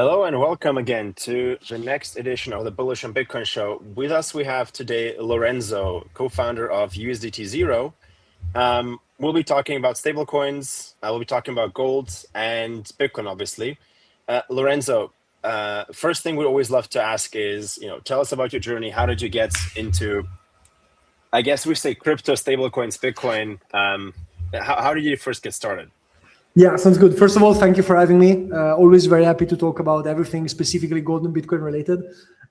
Hello and welcome again to the next edition of the Bullish on Bitcoin show. With us, we have today Lorenzo, co-founder of USDT0. We'll be talking about stablecoins. We'll be talking about gold and Bitcoin, obviously. Lorenzo, first thing we always love to ask is, tell us about your journey. How did you get into, I guess we say crypto, stablecoins, Bitcoin. How did you first get started? Yeah, sounds good. First of all, thank you for having me. Always very happy to talk about everything specifically gold and Bitcoin related.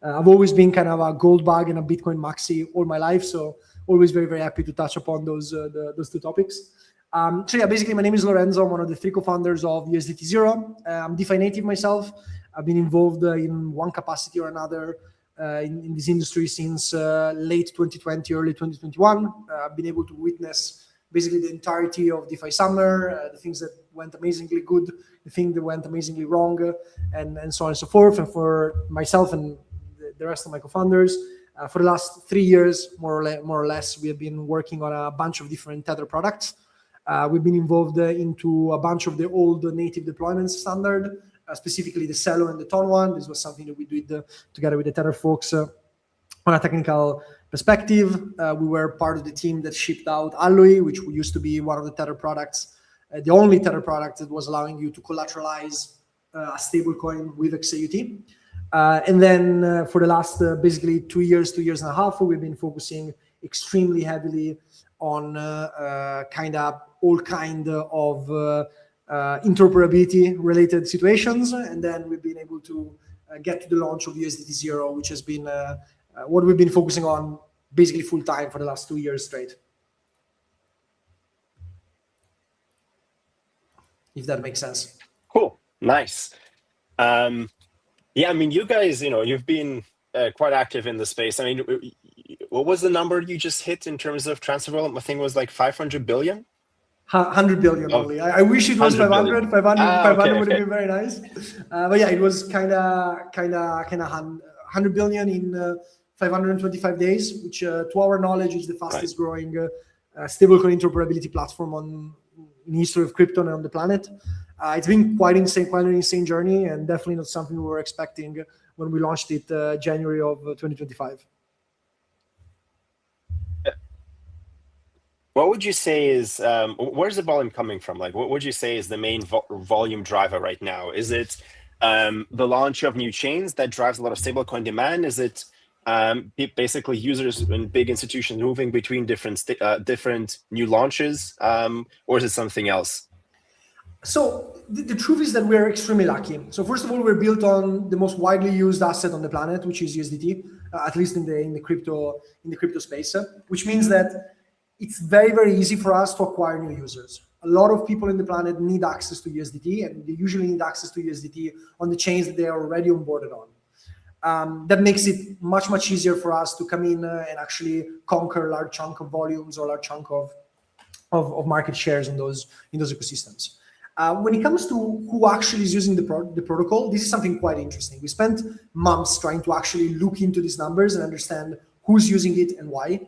I've always been kind of a gold bug and a Bitcoin maxi all my life, so always very, very happy to touch upon those two topics. So yeah, basically my name is Lorenzo. I'm one of the three co-founders of USDT0. I'm DeFi-native myself. I've been involved in one capacity or another in this industry since late 2020, early 2021. I've been able to witness basically the entirety of DeFi Summer, the things that went amazingly good, the things that went amazingly wrong, and so on and so forth. And for myself and the rest of my co-founders, for the last 3 years, more or less, we have been working on a bunch of different Tether products. We've been involved into a bunch of the old native deployments standard, specifically the Celo and the Ton one. This was something that we did together with the Tether folks on a technical perspective. We were part of the team that shipped out Alloy, which used to be one of the Tether products, the only Tether product that was allowing you to collateralize a stablecoin with XAUt. And then for the last basically 2 years and a half, we've been focusing extremely heavily on all kind of interoperability related situations. And then we've been able to get to the launch of USDT0, which has been what we've been focusing on basically full time for the last 2 years straight. If that makes sense. Cool, nice. Yeah, I mean, you guys, you've been quite active in the space. I mean, what was the number you just hit in terms of transfer volume? I think it was like 500 billion? 100 billion only. I wish it was 500. 500 okay, would have been very nice. But yeah, it was kind of 100 billion in 525 days, which to our knowledge is the fastest growing stablecoin interoperability platform in history of crypto and on the planet. It's been quite an insane journey, and definitely not something we were expecting when we launched it January of 2025. What would you say is, where's the volume coming from? Like, what would you say is the main volume driver right now? Is it the launch of new chains that drives a lot of stablecoin demand? Is it basically users and big institutions moving between different new launches, or is it something else? So the truth is that we're extremely lucky. So first of all, we're built on the most widely used asset on the planet, which is USDT, at least in the crypto space, which means that it's very, very easy for us to acquire new users. A lot of people in the planet need access to USDT, and they usually need access to USDT on the chains that they are already onboarded on. That makes it much, much easier for us to come in and actually conquer a large chunk of volumes or a large chunk of market shares in those ecosystems. When it comes to who actually is using the protocol, this is something quite interesting. We spent months trying to actually look into these numbers and understand who's using it and why.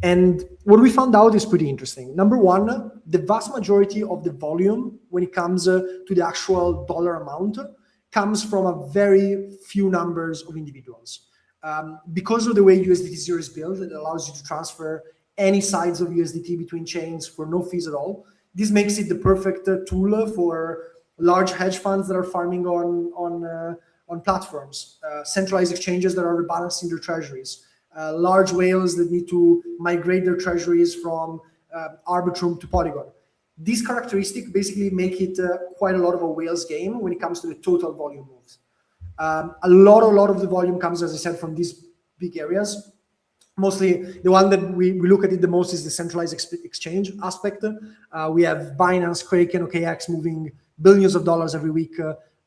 And what we found out is pretty interesting. Number one, the vast majority of the volume when it comes to the actual dollar amount comes from a very few numbers of individuals. Because of the way USDT0 is built, it allows you to transfer any size of USDT between chains for no fees at all. This makes it the perfect tool for large hedge funds that are farming on platforms, centralized exchanges that are rebalancing their treasuries, large whales that need to migrate their treasuries from Arbitrum to Polygon. These characteristics basically make it quite a lot of a whale's game when it comes to the total volume moves. A lot of the volume comes, as I said, from these big areas. Mostly the one that we look at it the most is the centralized exchange aspect. We have Binance, Kraken, OKX moving billions of dollars every week,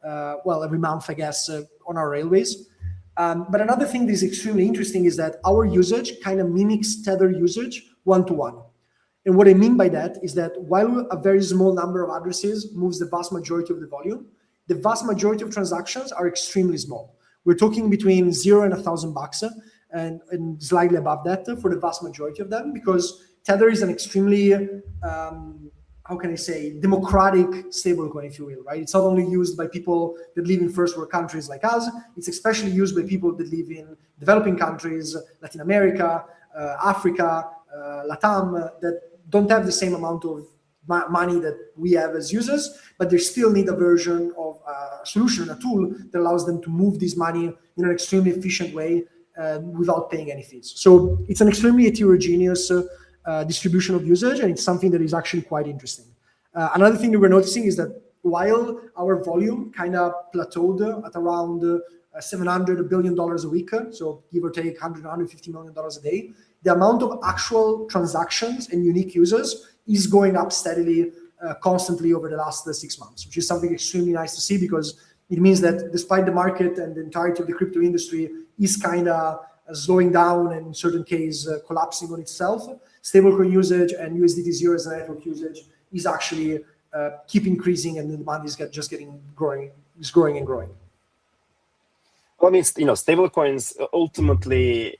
every month, I guess, on our railways. But another thing that is extremely interesting is that our usage kind of mimics Tether usage one-to-one. And what I mean by that is that while a very small number of addresses moves the vast majority of the volume, the vast majority of transactions are extremely small. We're talking between $0 and $1,000 and slightly above that for the vast majority of them, because Tether is an extremely how can I say, democratic stablecoin, if you will, right? It's not only used by people that live in first world countries like us, it's especially used by people that live in developing countries, Latin America, Africa, Latam, that don't have the same amount of money that we have as users, but they still need a version of a solution, a tool that allows them to move this money in an extremely efficient way without paying any fees. So it's an extremely heterogeneous distribution of usage, and it's something that is actually quite interesting. Another thing that we're noticing is that while our volume kind of plateaued at around $700 billion a week, so give or take $150 million a day, the amount of actual transactions and unique users is going up steadily, constantly over the last 6 months, which is something extremely nice to see, because it means that despite the market and the entirety of the crypto industry is kind of slowing down and in certain cases collapsing on itself, stablecoin usage and USDT0 as a network usage is actually keep increasing, and the demand is just growing and growing. Well, I mean, stablecoins ultimately,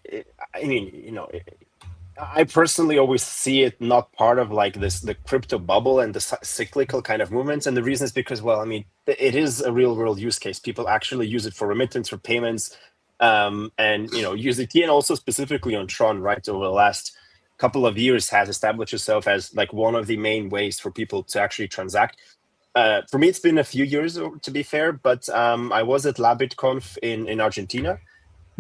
I personally always see it not part of like the crypto bubble and the cyclical kind of movements. And the reason is because, well, I mean, it is a real world use case. People actually use it for remittance, for payments, and, USDT, and also specifically on Tron, right, over the last couple of years has established itself as like one of the main ways for people to actually transact. For me, it's been a few years, to be fair, but I was at LabitConf in Argentina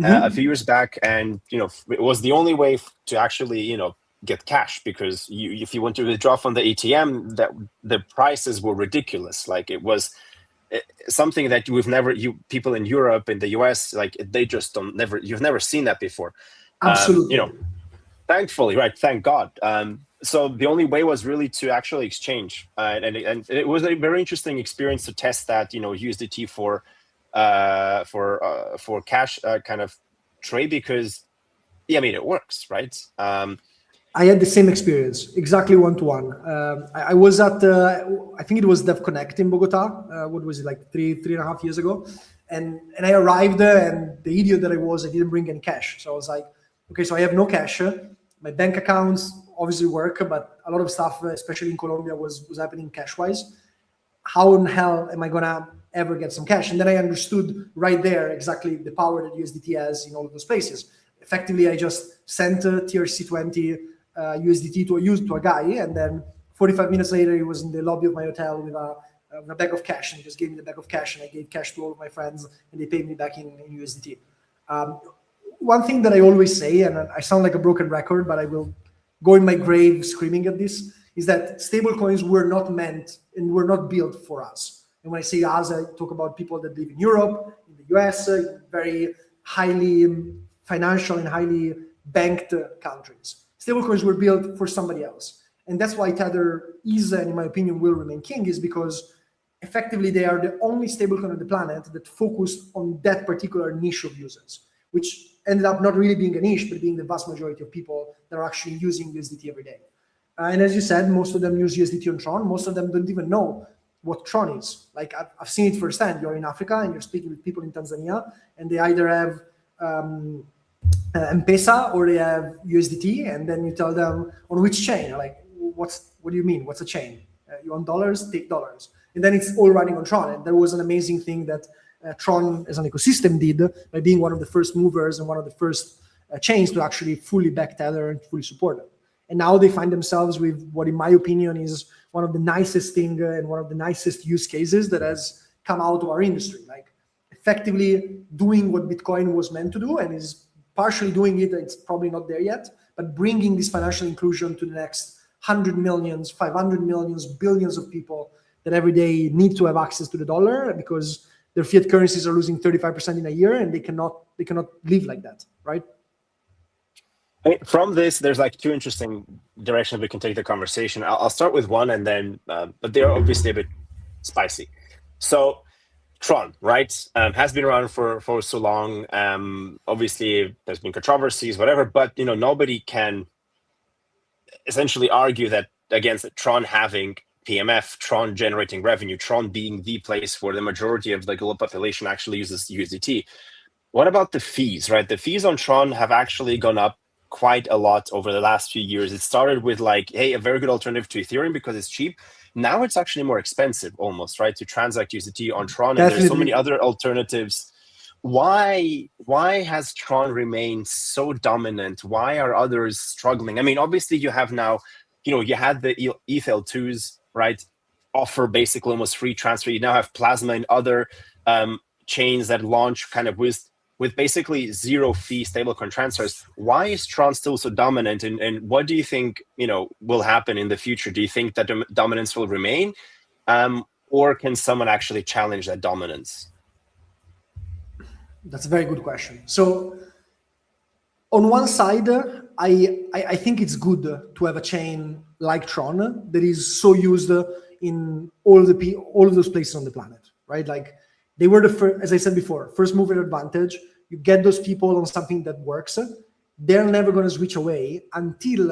a few years back, and it was the only way to actually get cash, because if you want to withdraw from the ATM, that the prices were ridiculous. Like, it was something that people in Europe, in the US, like, they just you've never seen that before. Absolutely. Thankfully, right? Thank God. So the only way was really to actually exchange, and it was a very interesting experience to test that, USDT for cash kind of trade, because it works, right? I had the same experience, exactly one-to-one. I was at, I think it was Dev Connect in Bogota. What was it, like three and a half years ago? And I arrived there, and the idiot that I didn't bring any cash. So I was like, okay, so I have no cash. My bank accounts obviously work, but a lot of stuff, especially in Colombia, was happening cash-wise. How in hell am I gonna ever get some cash? And then I understood right there exactly the power that USDT has in all of those places. Effectively, I just sent TRC20 USDT to a guy, and then 45 minutes later, he was in the lobby of my hotel with a bag of cash, and he just gave me the bag of cash, and I gave cash to all of my friends, and they paid me back in USDT. One thing that I always say, and I sound like a broken record, but I will go in my grave screaming at this, is that stablecoins were not meant and were not built for us. And when I say us, I talk about people that live in Europe, in the US, very highly financial and highly banked countries. Stablecoins were built for somebody else. And that's why Tether is, and in my opinion, will remain king, is because effectively they are the only stablecoin on the planet that focused on that particular niche of users, which ended up not really being a niche, but being the vast majority of people that are actually using USDT every day. And as you said, most of them use USDT on Tron. Most of them don't even know what Tron is. Like, I've seen it firsthand. You're in Africa and you're speaking with people in Tanzania, and they either have M-Pesa or they have USDT, and then you tell them on which chain. You're like, what do you mean? What's a chain? You want dollars? Take dollars. And then it's all running on Tron. And there was an amazing thing that Tron as an ecosystem did by being one of the first movers and one of the first chains to actually fully back Tether and fully support it. And now they find themselves with what, in my opinion, is one of the nicest thing and one of the nicest use cases that has come out of our industry. Like, effectively doing what Bitcoin was meant to do, and is partially doing it. It's probably not there yet, but bringing this financial inclusion to the next 100 millions, 500 millions, billions of people that every day need to have access to the dollar, because their fiat currencies are losing 35% in a year, and they cannot live like that, right? From this, there's like two interesting directions we can take the conversation. I'll start with one, and then, but they're obviously a bit spicy. So, Tron, right, has been around for so long. Obviously, there's been controversies, whatever, but nobody can essentially argue that against Tron having PMF, Tron generating revenue, Tron being the place where the majority of the global population actually uses USDT. What about the fees, right? The fees on Tron have actually gone up quite a lot over the last few years. It started with like, hey, a very good alternative to Ethereum because it's cheap. Now it's actually more expensive almost, right, to transact USDT on Tron. And there's so many other alternatives. Why has Tron remained so dominant? Why are others struggling? I mean, obviously you have now, you had the ETH2s, right, offer basically almost free transfer. You now have Plasma and other chains that launch kind of with basically zero fee stablecoin transfers. Why is Tron still so dominant? And what do you think, will happen in the future? Do you think that dominance will remain? Or can someone actually challenge that dominance? That's a very good question. So on one side, I think it's good to have a chain like Tron that is so used in all of those places on the planet, right? Like they were the first, as I said before, first mover advantage. You get those people on something that works. They're never going to switch away until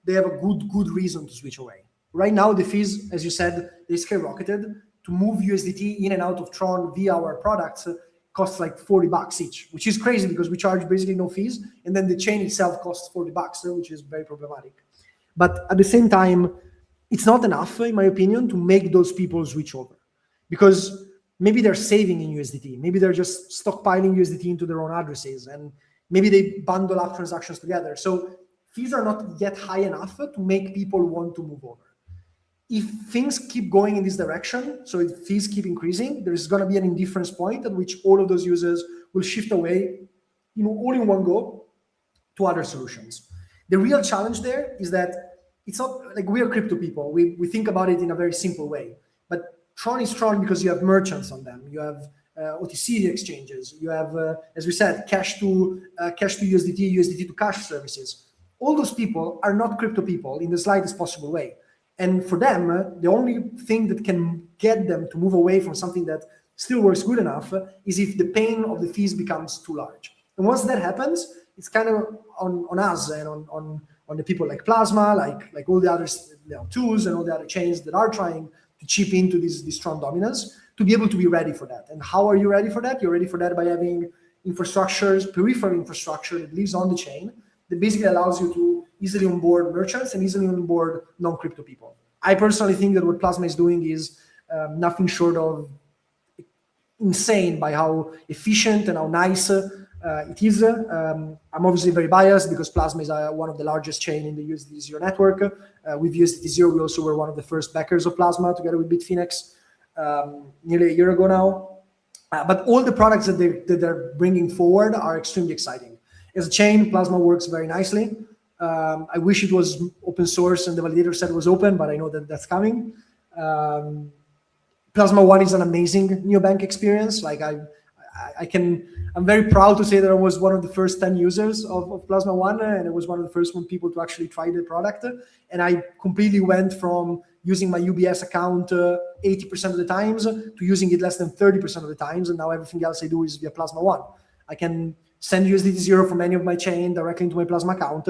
they have a good reason to switch away. Right now, the fees, as you said, they skyrocketed. To move USDT in and out of Tron via our products costs like $40 each, which is crazy because we charge basically no fees. And then the chain itself costs $40, which is very problematic. But at the same time, it's not enough, in my opinion, to make those people switch over. Because maybe they're saving in USDT. Maybe they're just stockpiling USDT into their own addresses. And maybe they bundle up transactions together. So fees are not yet high enough to make people want to move over. If things keep going in this direction, so if fees keep increasing, there's going to be an indifference point at which all of those users will shift away, all in one go to other solutions. The real challenge there is that it's not like we are crypto people. We think about it in a very simple way. But Tron is Tron because you have merchants on them. You have OTC exchanges. You have, as we said, cash to USDT, USDT to cash services. All those people are not crypto people in the slightest possible way. And for them, the only thing that can get them to move away from something that still works good enough is if the pain of the fees becomes too large. And once that happens, it's kind of on us and on the people like Plasma, like all the other tools and all the other chains that are trying to chip into this strong dominance to be able to be ready for that. And how are you ready for that? You're ready for that by having infrastructures, peripheral infrastructure that lives on the chain that basically allows you to easily onboard merchants and easily onboard non-crypto people. I personally think that what Plasma is doing is nothing short of insane by how efficient and how nice it is. I'm obviously very biased because Plasma is one of the largest chain in the USDT0 network. With USDT0, we also were one of the first backers of Plasma together with Bitfinex nearly a year ago now. But all the products that they're bringing forward are extremely exciting. As a chain, Plasma works very nicely. I wish it was open source and the validator set was open, but I know that that's coming. Plasma One is an amazing neobank experience. Like I'm very proud to say that I was one of the first 10 users of Plasma One, and it was one of the first people to actually try the product. And I completely went from using my UBS account 80% of the times to using it less than 30% of the times. And now everything else I do is via Plasma One. I can send USDT0 from any of my chain directly into my Plasma account.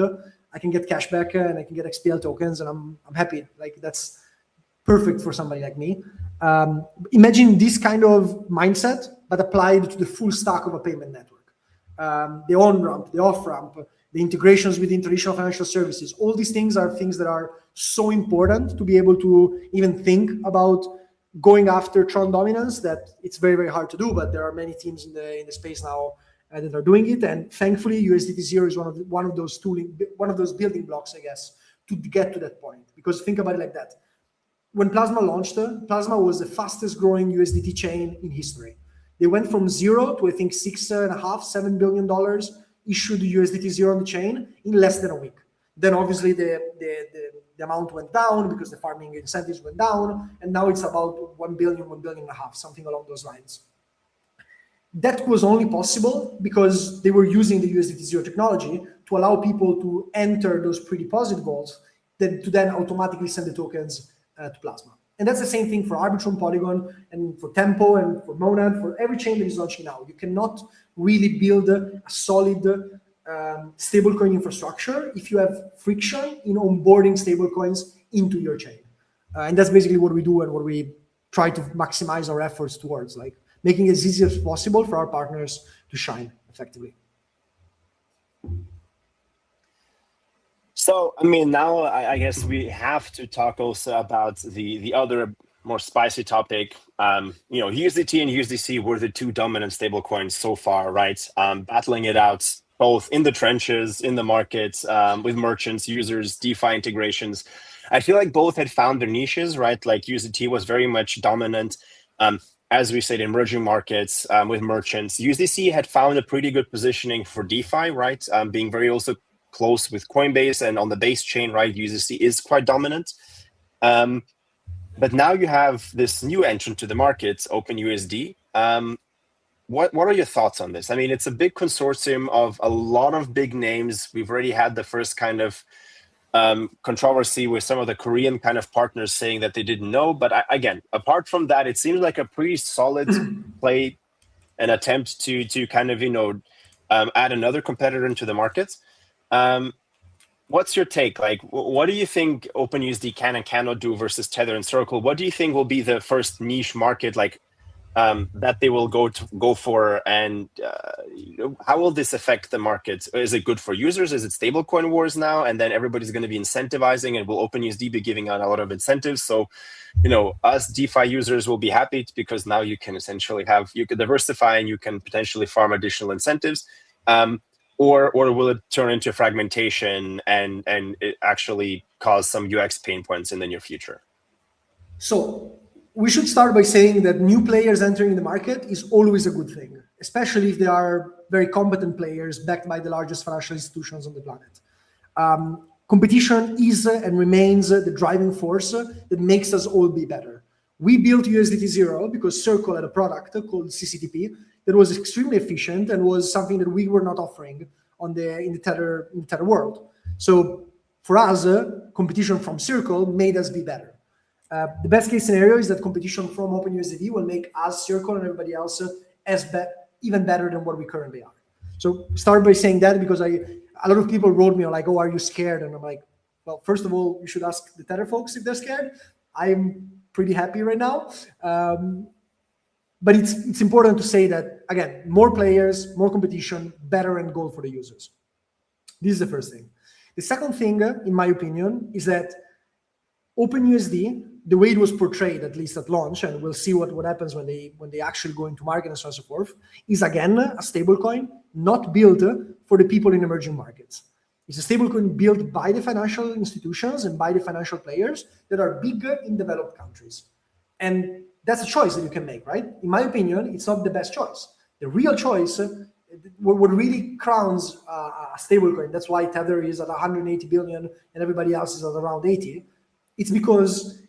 I can get cashback and I can get XPL tokens, and I'm happy. Like that's perfect for somebody like me. Imagine this kind of mindset, but applied to the full stack of a payment network. The on-ramp, the off-ramp, the integrations with traditional financial services. All these things are things that are so important to be able to even think about going after Tron dominance that it's very, very hard to do, but there are many teams in the space now that are doing it, and thankfully USDT0 is one of those building blocks, I guess, to get to that point. Because think about it like that: when Plasma launched, Plasma was the fastest growing USDT chain in history. They went from zero to I think $6.5–7 billion issued USDT0 on the chain in less than a week. Then obviously the amount went down because the farming incentives went down, and now it's about 1 billion, 1.5 billion, something along those lines. That was only possible because they were using the USDT0 technology to allow people to enter those pre-deposit vaults to then automatically send the tokens to Plasma. And that's the same thing for Arbitrum, Polygon, and for Tempo, and for Monad, for every chain that is launching now. You cannot really build a solid stablecoin infrastructure if you have friction in onboarding stablecoins into your chain. And that's basically what we do and what we try to maximize our efforts towards, like making it as easy as possible for our partners to shine effectively. So, I mean, now I guess we have to talk also about the other more spicy topic. USDT and USDC were the two dominant stablecoins so far, right? Battling it out both in the trenches, in the markets, with merchants, users, DeFi integrations. I feel like both had found their niches, right? Like USDT was very much dominant, as we said, in emerging markets with merchants. USDC had found a pretty good positioning for DeFi, right? Being very also close with Coinbase and on the base chain, right? USDC is quite dominant. But now you have this new entrant to the market, OpenUSD. What are your thoughts on this? I mean, it's a big consortium of a lot of big names. We've already had the first kind of controversy with some of the Korean kind of partners saying that they didn't know. But again, apart from that, it seems like a pretty solid play, an attempt to kind of, add another competitor into the market. What's your take? Like, what do you think OpenUSD can and cannot do versus Tether and Circle? What do you think will be the first niche market, like that they will go for, and how will this affect the market? Is it good for users? Is it stablecoin wars now, and then everybody's going to be incentivizing, and will OpenUSD be giving out a lot of incentives? So, us DeFi users will be happy because now you can essentially you can diversify and you can potentially farm additional incentives. Or will it turn into fragmentation and it actually cause some UX pain points in the near future? So we should start by saying that new players entering the market is always a good thing, especially if they are very competent players backed by the largest financial institutions on the planet. Competition is and remains the driving force that makes us all be better. We built USDT0 because Circle had a product called CCTP that was extremely efficient and was something that we were not offering in the Tether world. So for us, competition from Circle made us be better. The best case scenario is that competition from OpenUSD will make us, Circle, and everybody else even better than what we currently are. So start by saying that, because a lot of people wrote me like, "Oh, are you scared?" And I'm like, well, first of all, you should ask the Tether folks if they're scared. I'm pretty happy right now. But it's important to say that, again, more players, more competition, better end goal for the users. This is the first thing. The second thing, in my opinion, is that OpenUSD, the way it was portrayed, at least at launch, and we'll see what happens when they actually go into market and so on and so forth, is again a stablecoin not built for the people in emerging markets. It's a stablecoin built by the financial institutions and by the financial players that are bigger in developed countries. And that's a choice that you can make, right? In my opinion, it's not the best choice. The real choice, what really crowns a stablecoin, that's why Tether is at 180 billion and everybody else is at around 80, it's because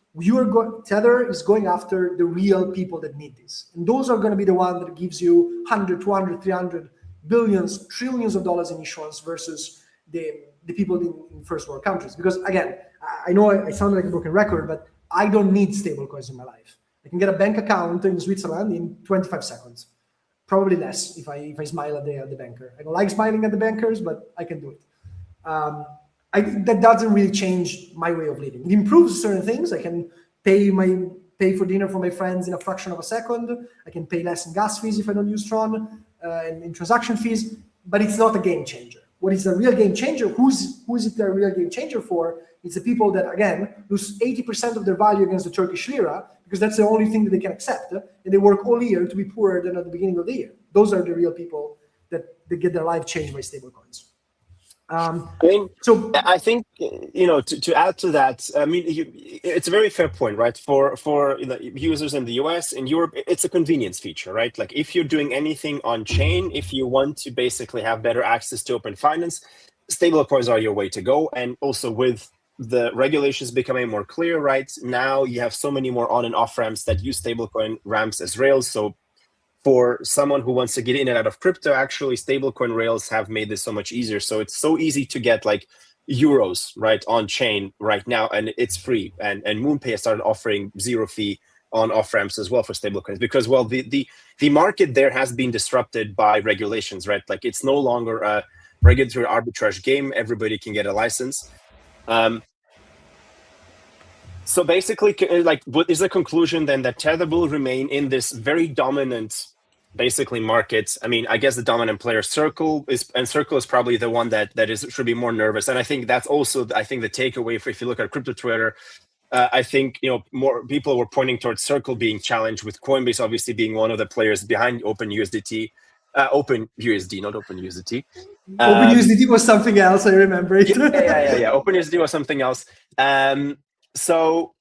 Tether is going after the real people that need this. And those are going to be the one that gives you 100, 200, 300 billions, trillions of dollars in issuance versus the people in first world countries. Because again, I know I sound like a broken record, but I don't need stablecoins in my life. I can get a bank account in Switzerland in 25 seconds, probably less if I smile at the banker. I don't like smiling at the bankers, but I can do it. That doesn't really change my way of living. It improves certain things. I can pay for dinner for my friends in a fraction of a second. I can pay less in gas fees if I don't use Tron and in transaction fees, but it's not a game changer. What is a real game changer? Who's it a real game changer for? It's the people that, again, lose 80% of their value against the Turkish lira because that's the only thing that they can accept. And they work all year to be poorer than at the beginning of the year. Those are the real people that get their life changed by stablecoins. I think to add to that, it's a very fair point, right? For users in the US, in Europe, it's a convenience feature, right? Like if you're doing anything on chain, if you want to basically have better access to open finance, stablecoins are your way to go. And also with the regulations becoming more clear, right? Now you have so many more on and off ramps that use stablecoin ramps as rails. So for someone who wants to get in and out of crypto, actually stablecoin rails have made this so much easier. So it's so easy to get like euros right on chain right now, and it's free. And MoonPay has started offering zero fee on off ramps as well for stablecoins because, well, the market there has been disrupted by regulations, right? Like it's no longer a regulatory arbitrage game. Everybody can get a license. So basically, like, what is the conclusion then that Tether will remain in this very dominant basically markets. I mean, I guess the dominant player Circle is probably the one that should be more nervous. And I think that's also, I think, the takeaway for, if you look at crypto Twitter, I think, you know, more people were pointing towards Circle being challenged, with Coinbase obviously being one of the players behind OpenUSDT, OpenUSD, not OpenUSDT. OpenUSDT was something else. I remember it. yeah. OpenUSD was something else. So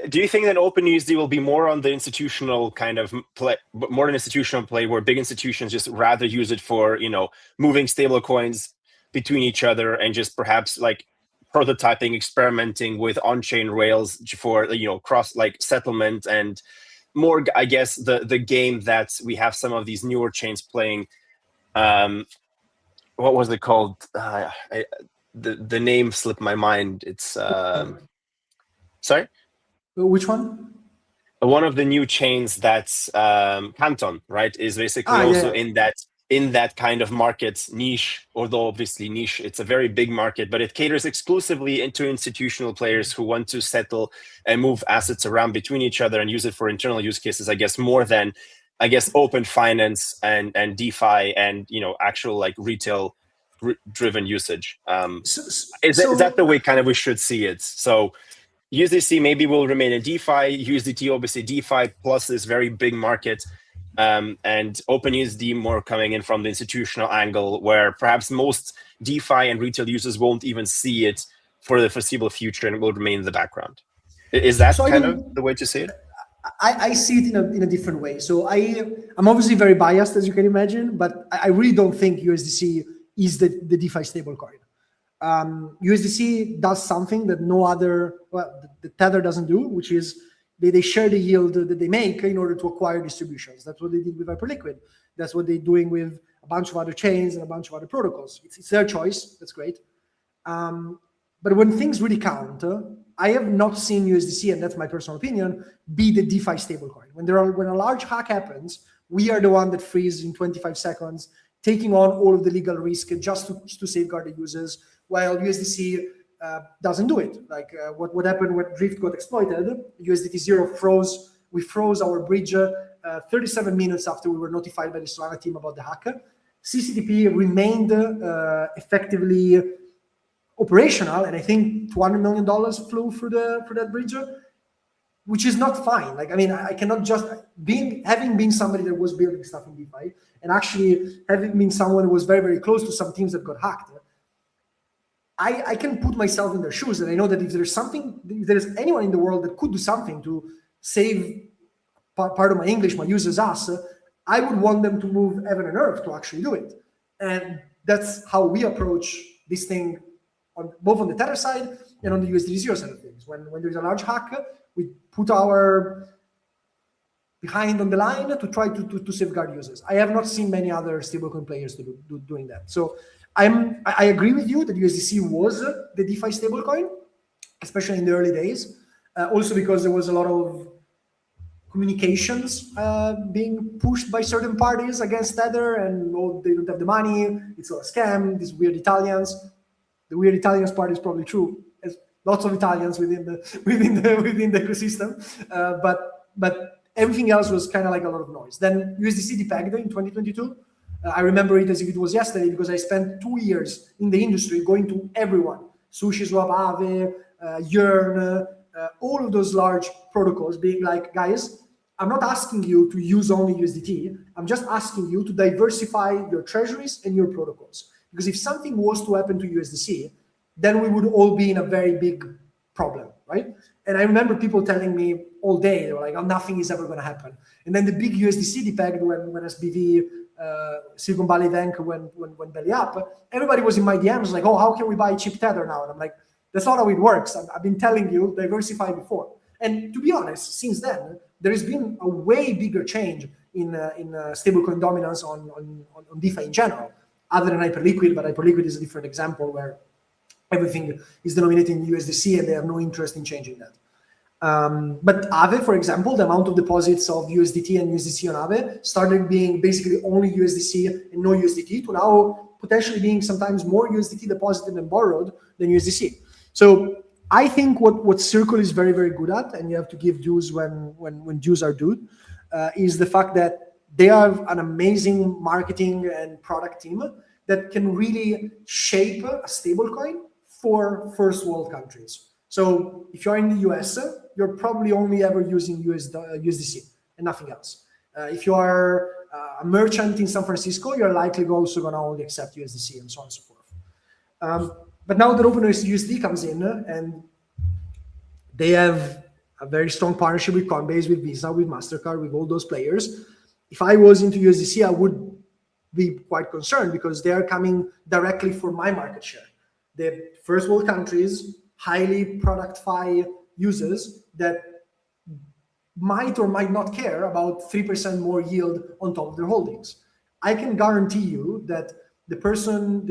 do you think that OpenUSD will be more on the institutional kind of play, more an institutional play, where big institutions just rather use it for, you know, moving stable coins between each other, and just perhaps like prototyping, experimenting with on-chain rails for, you know, cross like settlement, and more, I guess, the game that we have some of these newer chains playing. What was it called? The name slipped my mind. It's sorry. Which one? One of the new chains that's Canton, right? Is basically also in that kind of market niche. Although obviously niche, it's a very big market, but it caters exclusively into institutional players who want to settle and move assets around between each other and use it for internal use cases. I guess more than, I guess, open finance and DeFi and, you know, actual like retail driven usage. Is that the way kind of we should see it? So USDC maybe will remain in DeFi, USDT obviously DeFi plus this very big market, and OpenUSD more coming in from the institutional angle, where perhaps most DeFi and retail users won't even see it for the foreseeable future and will remain in the background. Is that kind of the way to see it? I see it in a different way. So I'm obviously very biased, as you can imagine, but I really don't think USDC is the DeFi stablecoin. USDC does something that no other, the Tether doesn't do, which is they share the yield that they make in order to acquire distributions. That's what they did with Hyperliquid. That's what they're doing with a bunch of other chains and a bunch of other protocols. It's their choice. That's great. But when things really count, I have not seen USDC, and that's my personal opinion, be the DeFi stablecoin. When a large hack happens, we are the one that freezes in 25 seconds, taking on all of the legal risk just to safeguard the users, while USDC doesn't do it. Like what happened when Drift got exploited, USDT0 froze. We froze our bridge 37 minutes after we were notified by the Solana team about the hack. CCTP remained effectively operational, and I think $200 million flew through that bridge, which is not fine. Like, I mean, I cannot just having been somebody that was building stuff in DeFi, and actually having been someone who was very, very close to some teams that got hacked, I can put myself in their shoes, and I know that if there's anyone in the world that could do something to save part of my English, my users' ass, I would want them to move heaven and earth to actually do it. And that's how we approach this thing, both on the Tether side and on the USDT0 side of things. When there's a large hack, we put our behind on the line to try to safeguard users. I have not seen many other stablecoin players doing that. So I agree with you that USDC was the DeFi stablecoin, especially in the early days. Also because there was a lot of communications being pushed by certain parties against Tether, and they don't have the money, it's all a scam, these weird Italians. The weird Italians part is probably true. There's lots of Italians within the ecosystem, but everything else was kind of like a lot of noise. Then USDC depegged in 2022. I remember it as if it was yesterday, because I spent 2 years in the industry going to everyone, SushiSwap, Aave, Yearn, all of those large protocols, being like, guys, I'm not asking you to use only USDT. I'm just asking you to diversify your treasuries and your protocols. Because if something was to happen to USDC, then we would all be in a very big problem, right? And I remember people telling me all day, they were like, oh, nothing is ever going to happen. And then the big USDC depegged when SBV, Silicon Valley Bank went belly up. Everybody was in my DMs like, oh, how can we buy cheap Tether now? And I'm like, that's not how it works. I've been telling you, diversify before. And to be honest, since then, there has been a way bigger change in stablecoin dominance on DeFi in general, other than Hyperliquid, but Hyperliquid is a different example where everything is denominated in USDC and they have no interest in changing that. But Aave, for example, the amount of deposits of USDT and USDC on Aave started being basically only USDC and no USDT, to now potentially being sometimes more USDT deposited and borrowed than USDC. So I think what Circle is very, very good at, and you have to give dues when dues are due, is the fact that they have an amazing marketing and product team that can really shape a stablecoin for first world countries. So if you're in the US, you're probably only ever using USDC and nothing else. If you are a merchant in San Francisco, you're likely also going to only accept USDC and so on and so forth. But now that OpenUSD comes in and they have a very strong partnership with Coinbase, with Visa, with MasterCard, with all those players. If I was into USDC, I would be quite concerned because they are coming directly for my market share. The first world countries, highly productify users that might or might not care about 3% more yield on top of their holdings. I can guarantee you that the person,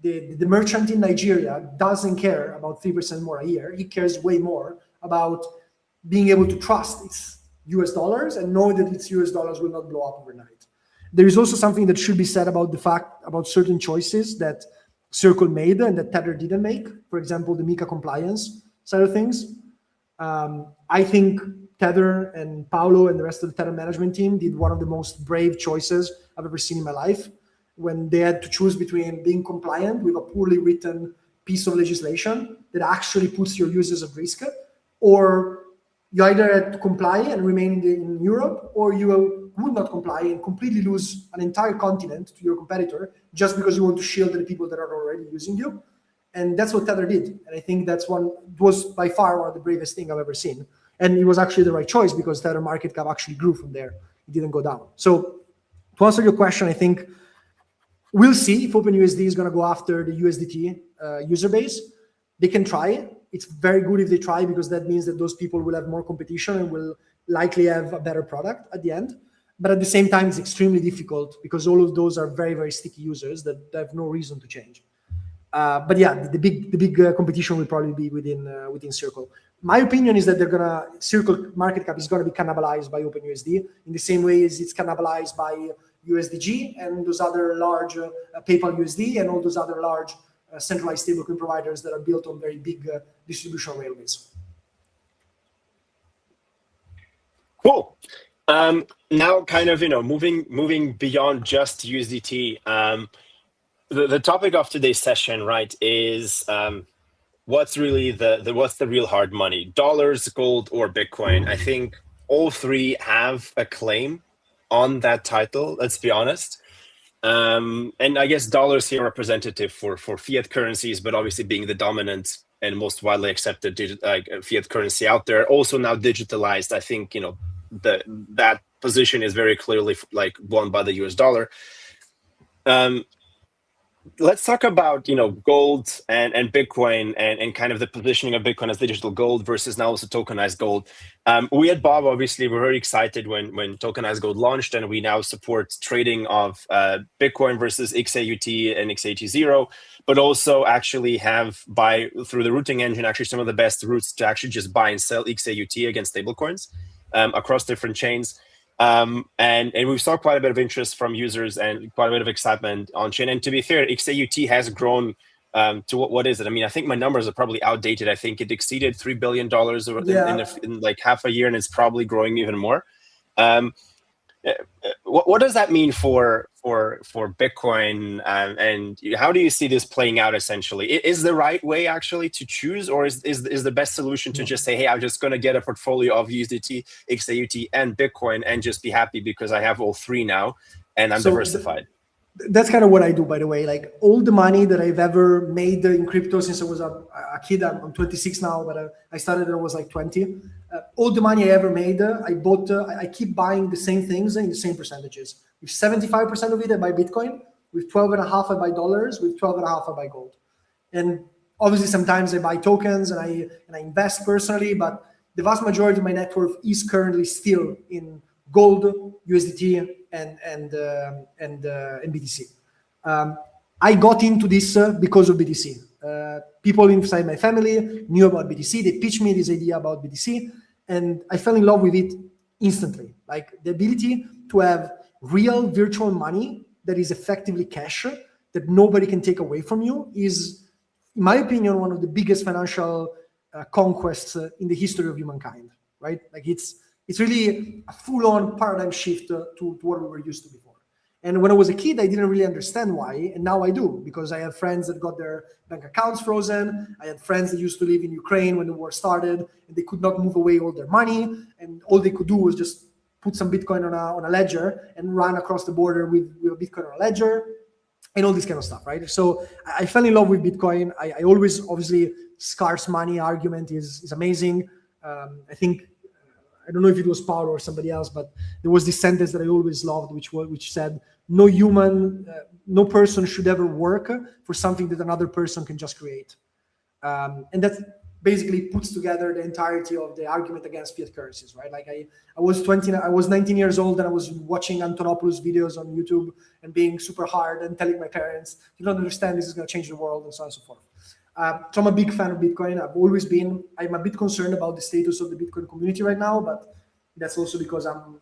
the merchant in Nigeria doesn't care about 3% more a year. He cares way more about being able to trust its US dollars and know that its US dollars will not blow up overnight. There is also something that should be said about the fact about certain choices that Circle made and that Tether didn't make. For example, the MiCA compliance side of things. I think Tether and Paolo and the rest of the Tether management team did one of the most brave choices I've ever seen in my life when they had to choose between being compliant with a poorly written piece of legislation that actually puts your users at risk, or you either had to comply and remain in Europe, or you would not comply and completely lose an entire continent to your competitor just because you want to shield the people that are already using you. And that's what Tether did. And I think it was by far one of the bravest things I've ever seen. And it was actually the right choice because Tether market cap actually grew from there. It didn't go down. So to answer your question, I think we'll see if OpenUSD is going to go after the USDT user base. They can try. It's very good if they try because that means that those people will have more competition and will likely have a better product at the end. But at the same time, it's extremely difficult because all of those are very, very sticky users that have no reason to change. But yeah, the big competition will probably be within Circle. My opinion is that Circle market cap is going to be cannibalized by OpenUSD in the same way as it's cannibalized by USDG and those other large PayPal USD and all those other large centralized stablecoin providers that are built on very big distribution railways. Cool. Now, kind of moving beyond just USDT. The topic of today's session, right, is what's really what's the real hard money? Dollars, gold, or Bitcoin? I think all three have a claim on that title. Let's be honest. And I guess dollars here are representative for fiat currencies, but obviously being the dominant and most widely accepted fiat currency out there, also now digitalized. I think that position is very clearly won by the US dollar. Let's talk about gold and Bitcoin and kind of the positioning of Bitcoin as digital gold versus now also tokenized gold. We at Bob obviously were very excited when tokenized gold launched, and we now support trading of Bitcoin versus XAUt and XAUt0, but also actually have through the routing engine actually some of the best routes to actually just buy and sell XAUt against stablecoins across different chains. And we saw quite a bit of interest from users and quite a bit of excitement on chain. And to be fair, XAUt has grown to what is it? I mean, I think my numbers are probably outdated. I think it exceeded $3 billion in like half a year, and it's probably growing even more. What does that mean for Bitcoin, and how do you see this playing out? Essentially, is the right way actually to choose, or is the best solution to just say, hey, I'm just going to get a portfolio of USDT, XAUt, and Bitcoin, and just be happy because I have all three now and I'm diversified? That's kind of what I do, by the way. Like all the money that I've ever made in crypto since I was a kid, I'm 26 now, but I started when I was like 20. All the money I ever made, I keep buying the same things in the same percentages. With 75% of it, I buy Bitcoin. With 12.5, I buy dollars. With 12.5, I buy gold. And obviously, sometimes I buy tokens and I invest personally, but the vast majority of my net worth is currently still in gold, USDT, and BTC. I got into this because of BTC. People inside my family knew about BTC. They pitched me this idea about BTC, and I fell in love with it instantly. Like the ability to have real virtual money that is effectively cash that nobody can take away from you is, in my opinion, one of the biggest financial conquests in the history of humankind. Right? Like it's it's really a full-on paradigm shift to what we were used to before. And when I was a kid, I didn't really understand why, and now I do, because I have friends that got their bank accounts frozen. I had friends that used to live in Ukraine when the war started, and they could not move away all their money, and all they could do was just put some Bitcoin on a ledger and run across the border with a Bitcoin on a ledger, and all this kind of stuff, right? So I fell in love with Bitcoin. I always, obviously, scarce money argument is amazing. I think, I don't know if it was Paul or somebody else, but there was this sentence that I always loved, which said, no human, no person should ever work for something that another person can just create. And that basically puts together the entirety of the argument against fiat currencies, right? Like I was 19 years old and I was watching Antonopoulos videos on YouTube and being super hard and telling my parents, you don't understand, this is going to change the world, and so on and so forth. So I'm a big fan of Bitcoin. I'm a bit concerned about the status of the Bitcoin community right now, but that's also because I'm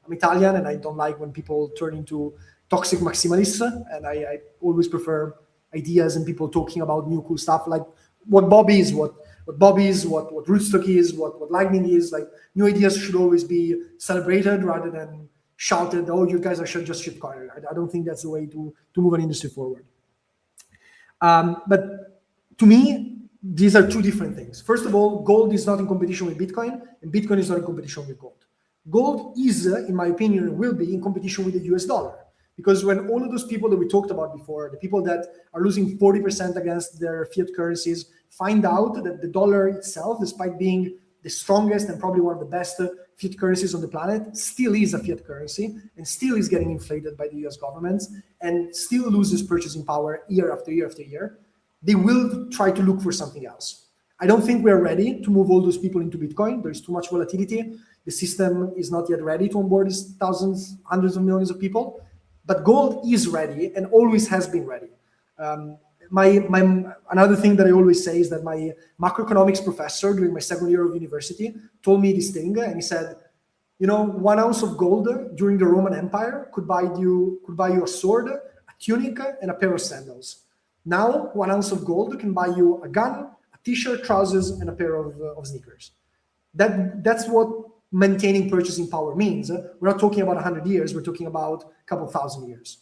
Italian and I don't like when people turn into toxic maximalists. And I always prefer ideas and people talking about new cool stuff, like what Bobby is, what Rootstock is, what Lightning is. Like, new ideas should always be celebrated rather than shouted, oh, you guys are just shitcoin. I don't think that's the way to move an industry forward. But to me, these are two different things. First of all, gold is not in competition with Bitcoin, and Bitcoin is not in competition with gold. Gold is, in my opinion, will be in competition with the US dollar. Because when all of those people that we talked about before, the people that are losing 40% against their fiat currencies, find out that the dollar itself, despite being the strongest and probably one of the best fiat currencies on the planet, still is a fiat currency and still is getting inflated by the US government and still loses purchasing power year after year after year, they will try to look for something else. I don't think we're ready to move all those people into Bitcoin. There's too much volatility. The system is not yet ready to onboard these thousands, hundreds of millions of people. But gold is ready and always has been ready. Another thing that I always say is that my macroeconomics professor during my second year of university told me this thing, and he said, 1 ounce of gold during the Roman Empire could buy you a sword, a tunic, and a pair of sandals. Now, 1 ounce of gold can buy you a gun, a t-shirt, trousers, and a pair of sneakers. That's what maintaining purchasing power means. We're not talking about 100 years, we're talking about a couple thousand years.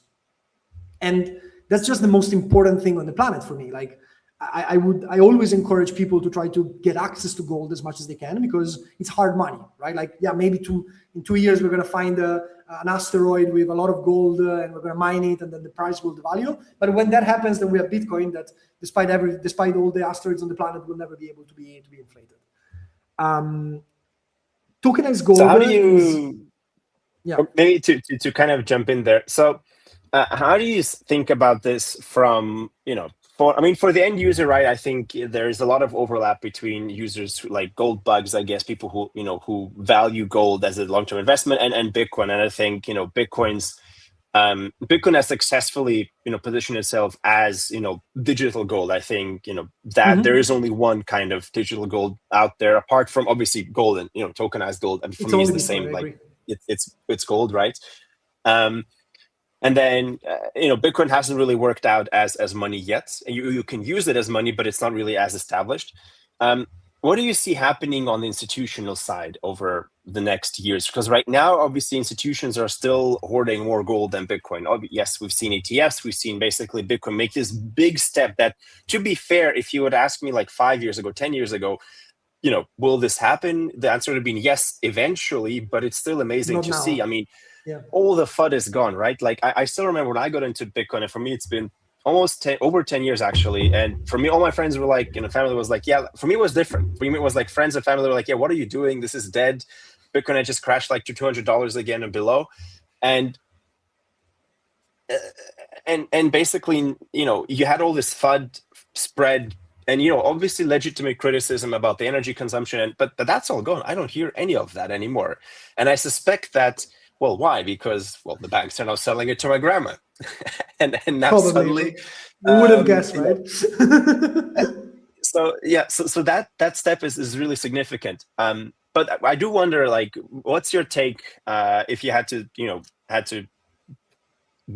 And that's just the most important thing on the planet for me. Like, I always encourage people to try to get access to gold as much as they can, because it's hard money, right? Like, yeah, maybe in 2 years we're going to find an asteroid with a lot of gold and we're going to mine it, and then the price will devalue. But when that happens, then we have Bitcoin that, despite all the asteroids on the planet, will never be able to be inflated. Tokenized gold. So how do you, maybe to kind of jump in there. So how do you think about this from, for the end user, right? I think there's a lot of overlap between users like gold bugs, I guess, people who value gold as a long-term investment and Bitcoin. And I think, Bitcoin has successfully, positioned itself as, digital gold. I think, that there is only one kind of digital gold out there, apart from obviously gold and, tokenized gold. And for me, it's the same, like it's gold, right? And then, Bitcoin hasn't really worked out as money yet. You can use it as money, but it's not really as established. What do you see happening on the institutional side over the next years? Because right now, obviously, institutions are still hoarding more gold than Bitcoin. Yes, we've seen ETFs. We've seen basically Bitcoin make this big step that, to be fair, if you would ask me like 5 years ago, 10 years ago, will this happen? The answer would have been yes, eventually, but it's still amazing to see. I mean, all the FUD is gone, right? Like, I still remember when I got into Bitcoin, and for me, it's been almost over 10 years actually. And for me, all my friends were like, family was like, yeah, for me, it was different. For me, it was like friends and family were like, yeah, what are you doing? This is dead. Bitcoin had just crashed like to $200 again and below. And basically, you had all this FUD spread and, obviously legitimate criticism about the energy consumption, but that's all gone. I don't hear any of that anymore. And I suspect that, well, why? Because, the banks are now selling it to my grandma. and now probably. Suddenly you would have guessed, right? So that step is really significant. But I do wonder, like, what's your take if you had to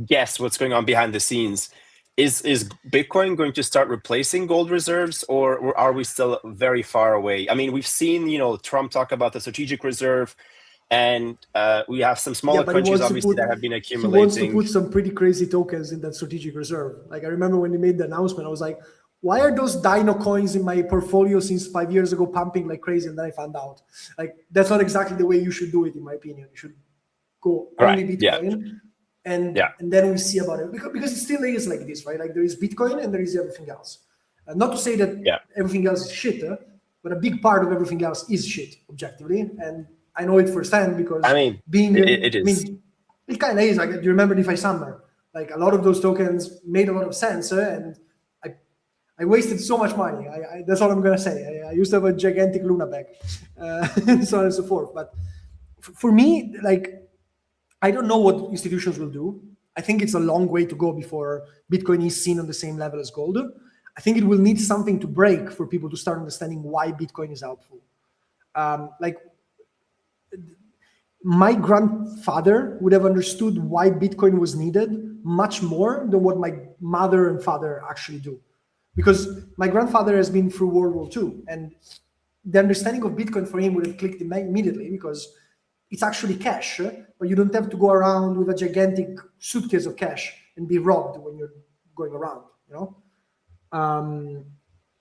guess what's going on behind the scenes? Is Bitcoin going to start replacing gold reserves, or are we still very far away? I mean, we've seen Trump talk about the strategic reserve. And we have some smaller but he countries, wants to obviously, put- that have been He accumulating. wants to put some pretty crazy tokens in that strategic reserve. Like I remember when he made the announcement, I was like, why are those Dino coins in my portfolio since 5 years ago pumping like crazy? And then I found out, like, that's not exactly the way you should do it, in my opinion. You should go only Bitcoin, and then we see about it, because it still is like this, right? Like there is Bitcoin and there is everything else. Not to say that everything else is shit, but a big part of everything else is shit, objectively. And I know it firsthand because it is. It kind of is. Like, do you remember DeFi Summer? Like a lot of those tokens made a lot of sense, and I wasted so much money. That's all I'm gonna say. I used to have a gigantic Luna bag, so on and so forth. But for me, like, I don't know what institutions will do. I think it's a long way to go before Bitcoin is seen on the same level as gold. I think it will need something to break for people to start understanding why Bitcoin is helpful. Like, my grandfather would have understood why Bitcoin was needed much more than what my mother and father actually do. Because my grandfather has been through World War II, and the understanding of Bitcoin for him would have clicked immediately, because it's actually cash, but you don't have to go around with a gigantic suitcase of cash and be robbed when you're going around, you know?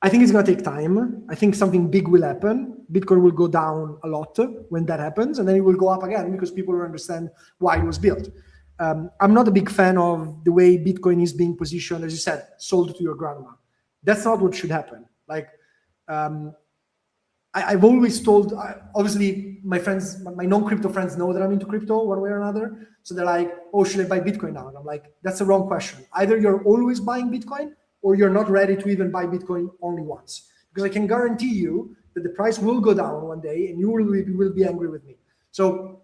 I think it's going to take time. I think something big will happen. Bitcoin will go down a lot when that happens, and then it will go up again because people will understand why it was built. I'm not a big fan of the way Bitcoin is being positioned, as you said, sold to your grandma. That's not what should happen. Like, I've always told, obviously, my friends, my non-crypto friends know that I'm into crypto one way or another. So they're like, oh, should I buy Bitcoin now? And I'm like, that's the wrong question. Either you're always buying Bitcoin, or you're not ready to even buy Bitcoin only once. Because I can guarantee you that the price will go down one day and you will be angry with me. So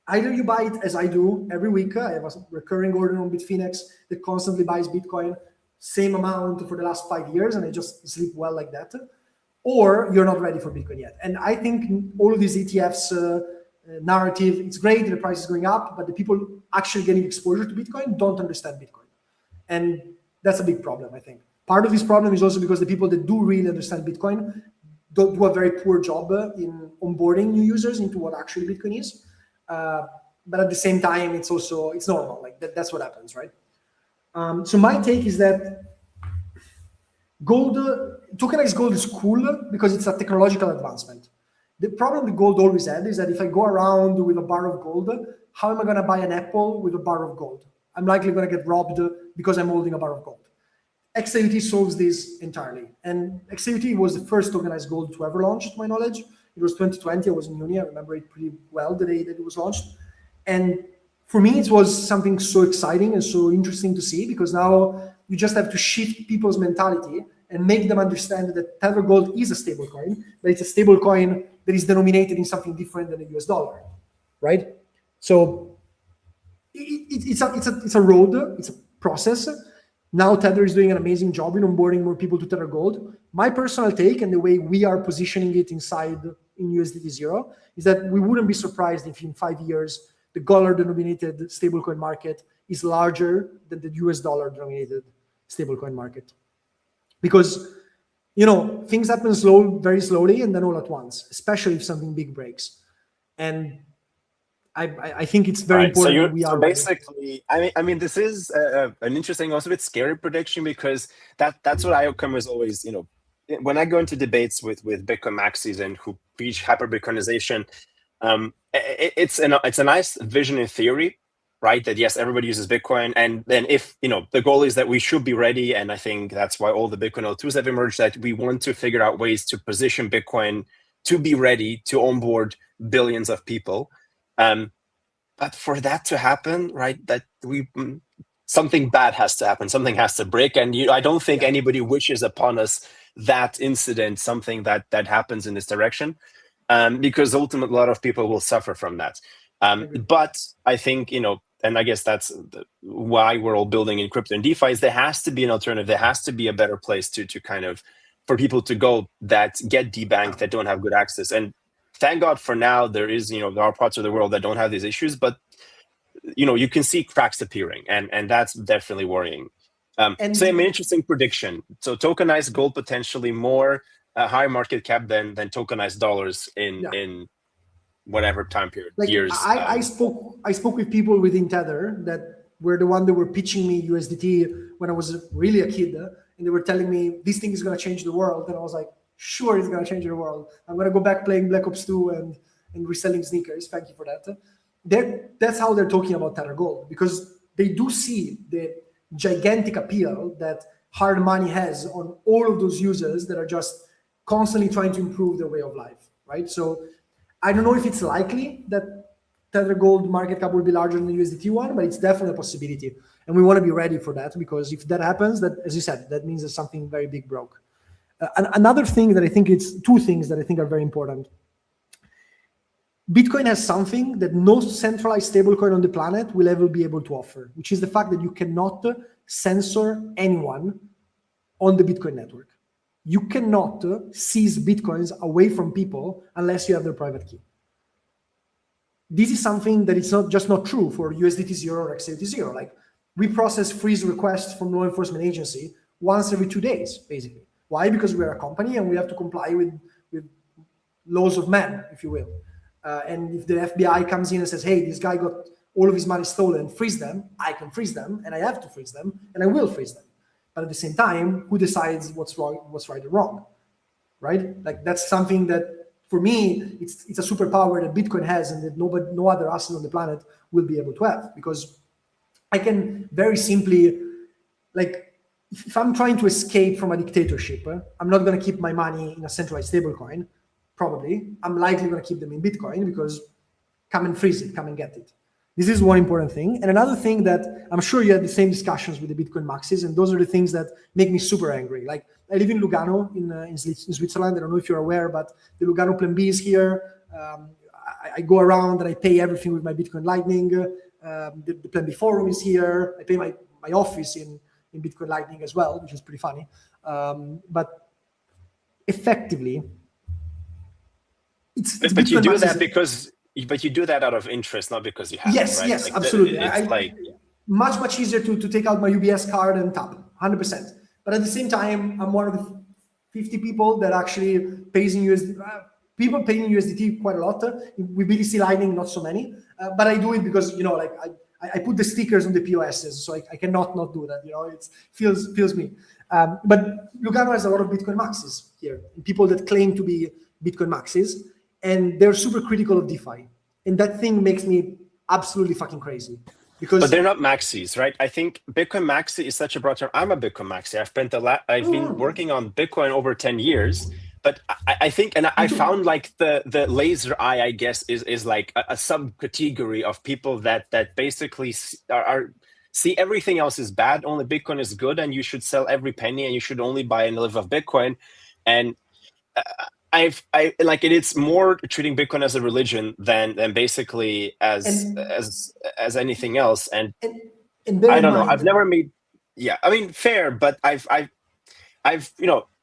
either you buy it as I do every week. I have a recurring order on Bitfinex that constantly buys Bitcoin, same amount for the last 5 years, and I just sleep well like that. Or you're not ready for Bitcoin yet. And I think all of these ETFs narrative, it's great, the price is going up, but the people actually getting exposure to Bitcoin don't understand Bitcoin. And that's a big problem, I think. Part of this problem is also because the people that do really understand Bitcoin don't do a very poor job in onboarding new users into what actually Bitcoin is. But at the same time, it's normal. Like that's what happens, right? So my take is that tokenized gold is cool because it's a technological advancement. The problem that gold always had is that if I go around with a bar of gold, how am I going to buy an apple with a bar of gold? I'm likely going to get robbed because I'm holding a bar of gold. XAUt solves this entirely. And XAUt was the first tokenized gold to ever launch, to my knowledge. It was 2020. I was in uni. I remember it pretty well the day that it was launched. And for me, it was something so exciting and so interesting to see, because now you just have to shift people's mentality and make them understand that Tether Gold is a stablecoin, but it's a stablecoin that is denominated in something different than the US dollar, right? So it's a road, it's a process. Now Tether is doing an amazing job in onboarding more people to Tether Gold. My personal take, and the way we are positioning it inside in USDT0, is that we wouldn't be surprised if in 5 years the dollar-denominated stablecoin market is larger than the US dollar-denominated stablecoin market. Because, you know, things happen very slowly and then all at once, especially if something big breaks. And I think it's very important that we are basically ready. I mean, this is an interesting, also a bit scary prediction, because that's what IOCOM is always, you know, when I go into debates with Bitcoin maxis and who preach hyper Bitcoinization, it's a nice vision in theory, right? That yes, everybody uses Bitcoin, and then if, you know, the goal is that we should be ready, and I think that's why all the Bitcoin L2s have emerged, that we want to figure out ways to position Bitcoin to be ready to onboard billions of people. But for that to happen, right, that something bad has to happen, something has to break, and I don't think anybody wishes upon us that incident, something that happens in this direction, because ultimately a lot of people will suffer from that. But I think, you know, and I guess that's why we're all building in crypto and DeFi, is there has to be an alternative. There has to be a better place to kind of, for people to go that get debanked, that don't have good access. And thank God for now, there are parts of the world that don't have these issues, but, you know, you can see cracks appearing, and that's definitely worrying. Same interesting prediction. So tokenized gold potentially more higher market cap than tokenized dollars in whatever time period, like years. I spoke with people within Tether that were the one that were pitching me USDT when I was really a kid, and they were telling me this thing is going to change the world, and I was like, sure, it's going to change the world. I'm going to go back playing Black Ops 2 and reselling sneakers. Thank you for that. That's how they're talking about Tether Gold, because they do see the gigantic appeal that hard money has on all of those users that are just constantly trying to improve their way of life, right? So I don't know if it's likely that Tether Gold market cap will be larger than the USDT one, but it's definitely a possibility. And we want to be ready for that, because if that happens, that, as you said, that means that something very big broke. Another thing that I think two things that I think are very important. Bitcoin has something that no centralized stablecoin on the planet will ever be able to offer, which is the fact that you cannot censor anyone on the Bitcoin network. You cannot seize Bitcoins away from people unless you have their private key. This is something that is not true for USDT0 or XAUt0. Like, we process freeze requests from law enforcement agency once every 2 days, basically. Why? Because we are a company and we have to comply with laws of man, if you will. And if the FBI comes in and says, hey, this guy got all of his money stolen, freeze them, I can freeze them, and I have to freeze them, and I will freeze them. But at the same time, who decides what's wrong, what's right or wrong, right? Like, that's something that, for me, it's a superpower that Bitcoin has and that no other asset on the planet will be able to have. Because I can very simply, like, if I'm trying to escape from a dictatorship, I'm not going to keep my money in a centralized stablecoin. Probably, I'm likely going to keep them in Bitcoin, because come and freeze it, come and get it. This is one important thing. And another thing that I'm sure you had the same discussions with the Bitcoin maxis, and those are the things that make me super angry. Like, I live in Lugano in Switzerland. I don't know if you're aware, but the Lugano Plan B is here. I go around and I pay everything with my Bitcoin Lightning. The Plan B forum is here. I pay my office in Bitcoin Lightning as well, which is pretty funny. But effectively, but you do that but you do that out of interest, not because you have yes, to, right? Yes, like, absolutely. It's much easier to take out my UBS card and tap, 100%. But at the same time, I'm one of the 50 people that actually pays in USD. People pay in USDT quite a lot. With BTC Lightning, not so many. But I do it because, like, I put the stickers on the POSs, so I cannot not do that. It feels me. But Lugano has a lot of Bitcoin maxis here, people that claim to be Bitcoin maxis, and they're super critical of DeFi. And that thing makes me absolutely fucking crazy. But they're not maxis, right? I think Bitcoin maxi is such a broad term. I'm a Bitcoin maxi. I've been working on Bitcoin over 10 years. But I think, and I found like the laser eye, I guess, is like a subcategory of people that basically see everything else is bad, only Bitcoin is good, and you should sell every penny, and you should only buy and live off Bitcoin. And it's more treating Bitcoin as a religion than basically as anything else. And I don't know. I've never made, fair, but I've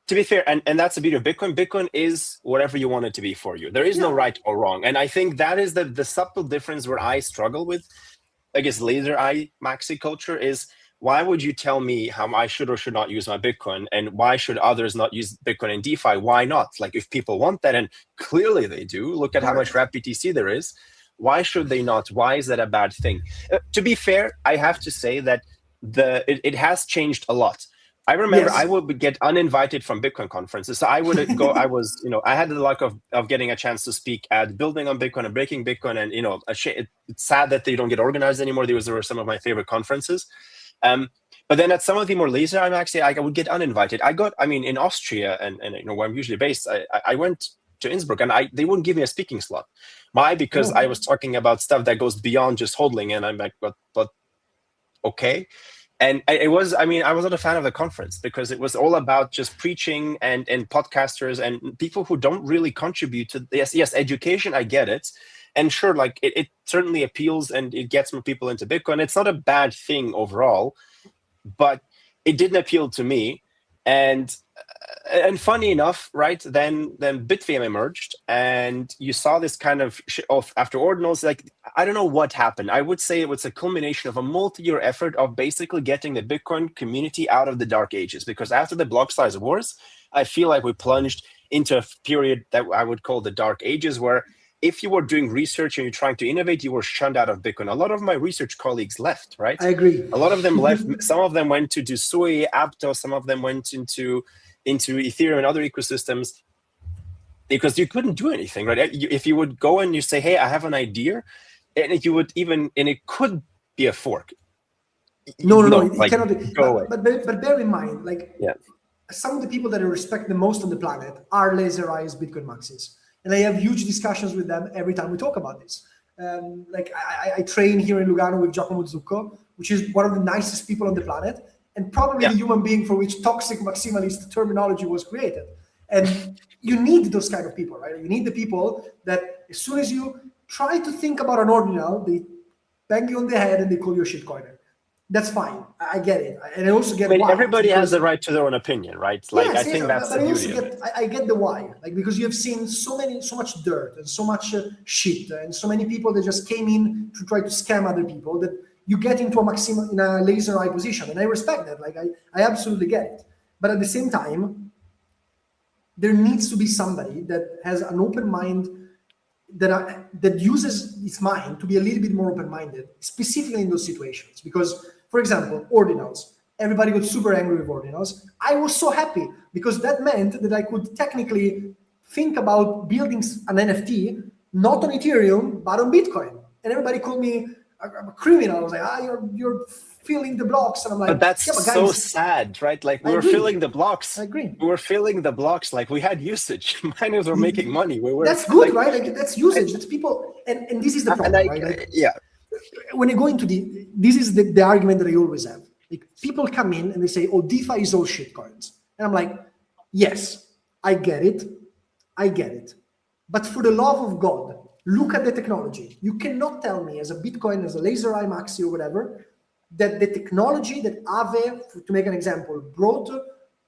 to be fair, and that's the beauty of Bitcoin. Bitcoin is whatever you want it to be for you. There is no right or wrong. And I think that is the subtle difference where I struggle with, I guess, laser eye maxi culture is, why would you tell me how I should or should not use my Bitcoin? And why should others not use Bitcoin and DeFi? Why not? Like, if people want that, and clearly they do, look at how much wrap BTC there is. Why should they not? Why is that a bad thing? To be fair, I have to say that it has changed a lot. I remember I would get uninvited from Bitcoin conferences. So I would go, I had the luck of getting a chance to speak at Building on Bitcoin and Breaking Bitcoin. And, it's sad that they don't get organized anymore. Those were some of my favorite conferences. But then at some of the more laser, I would get uninvited. In Austria and where I'm usually based, I went to Innsbruck and they wouldn't give me a speaking slot. Why? Because I was talking about stuff that goes beyond just hodling. And I'm like, but okay. And I was not a fan of the conference because it was all about just preaching and podcasters and people who don't really contribute to yes, education. I get it. And sure, like it certainly appeals and it gets more people into Bitcoin. It's not a bad thing overall, but it didn't appeal to me. And funny enough, right, then BitFam emerged and you saw this kind of after ordinals, like, I don't know what happened. I would say it was a culmination of a multi-year effort of basically getting the Bitcoin community out of the dark ages, because after the block size wars, I feel like we plunged into a period that I would call the dark ages, where if you were doing research and you're trying to innovate, you were shunned out of Bitcoin. A lot of my research colleagues left, right? I agree. A lot of them left. Some of them went to do Sui, Apto. Some of them went into Ethereum and other ecosystems because you couldn't do anything, right? If you would go and you say, hey, I have an idea, and you would even, and it could be a fork. No, it cannot be. Go away. But bear in mind, like, some of the people that I respect the most on the planet are laser-eyes Bitcoin maxis. And I have huge discussions with them every time we talk about this. Like I train here in Lugano with Giacomo Zucco, which is one of the nicest people on the planet, and probably the human being for which toxic maximalist terminology was created. And you need those kind of people, right? You need the people that as soon as you try to think about an ordinal, they bang you on the head and they call you a shitcoiner. That's fine. I get it. And I also get why. Everybody has the right to their own opinion, right? Like, yes, I think that's the beauty of it. I get the why. Like, because you have seen so much dirt and so much shit and so many people that just came in to try to scam other people that you get into a laser eye position. And I respect that. Like, I absolutely get it. But at the same time, there needs to be somebody that has an open mind, that uses its mind to be a little bit more open-minded, specifically in those situations. Because, for example, ordinals. Everybody got super angry with ordinals. I was so happy because that meant that I could technically think about building an NFT, not on Ethereum, but on Bitcoin. And everybody called me a criminal. I was like, you're filling the blocks. And I'm like, but that's guys, so sad, right? Like, we were filling the blocks. I agree. We were filling the blocks. Like, we had usage. Miners were making money. That's good, right? Like, that's usage. That's people. And this is the problem, right? Like, when you go into this is the argument that I always have. Like, people come in and they say, oh, DeFi is all shitcoins. And I'm like, yes, I get it. But for the love of God, look at the technology. You cannot tell me as a Bitcoin, as a laser eye maxi or whatever, that the technology that Aave, to make an example, brought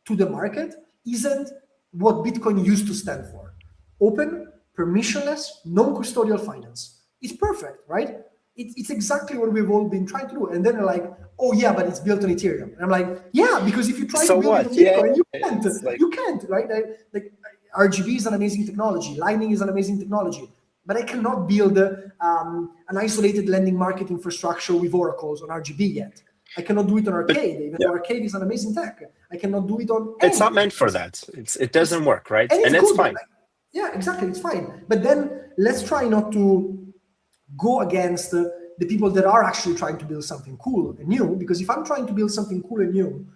to the market isn't what Bitcoin used to stand for. Open, permissionless, non-custodial finance. It's perfect, right? It's exactly what we've all been trying to do. And then they're like, oh yeah, but it's built on Ethereum. And I'm like, yeah, because if you try to build it on Bitcoin, you can't. Like, you can't, right? Like RGB is an amazing technology. Lightning is an amazing technology. But I cannot build an isolated lending market infrastructure with oracles on RGB yet. I cannot do it on Arcade, even though Arcade is an amazing tech. I cannot do it on It's not meant for that. It doesn't work, right? And it's fine. Like, yeah, exactly. It's fine. But then let's try not to go against the people that are actually trying to build something cool and new. Because if I'm trying to build something cool and new,